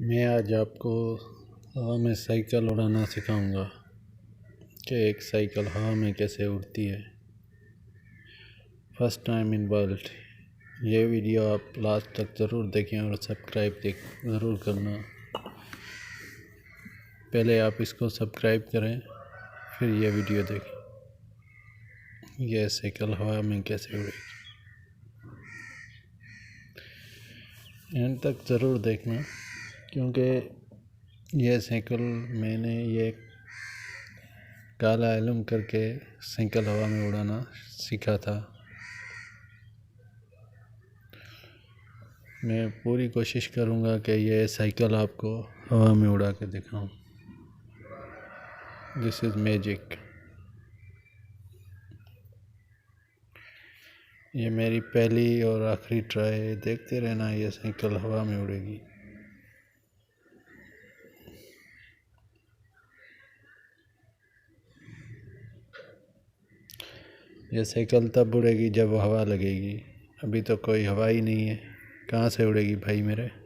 मैं आज आपको हवा में साइकिल उड़ाना सिखाऊंगा कि एक साइकिल हवा में कैसे उड़ती है। First time in world. ये वीडियो आप लास्ट तक ज़रूर देखें और सब्सक्राइब ज़रूर करना। पहले आप इसको सब्सक्राइब करें, फिर ये वीडियो देखें। ये साइकिल हवा में कैसे उड़ेगी, एंड तक ज़रूर देखना, क्योंकि ये साइकिल मैंने ये काला इल्म करके साइकिल हवा में उड़ाना सीखा था। मैं पूरी कोशिश करूँगा कि ये साइकिल आपको हवा में उड़ा के दिखाऊं। This is magic. ये मेरी पहली और आखिरी ट्राई है। देखते रहना, ये साइकिल हवा में उड़ेगी। ये साइकिल तब उड़ेगी जब हवा लगेगी। अभी तो कोई हवा ही नहीं है, कहाँ से उड़ेगी भाई मेरे।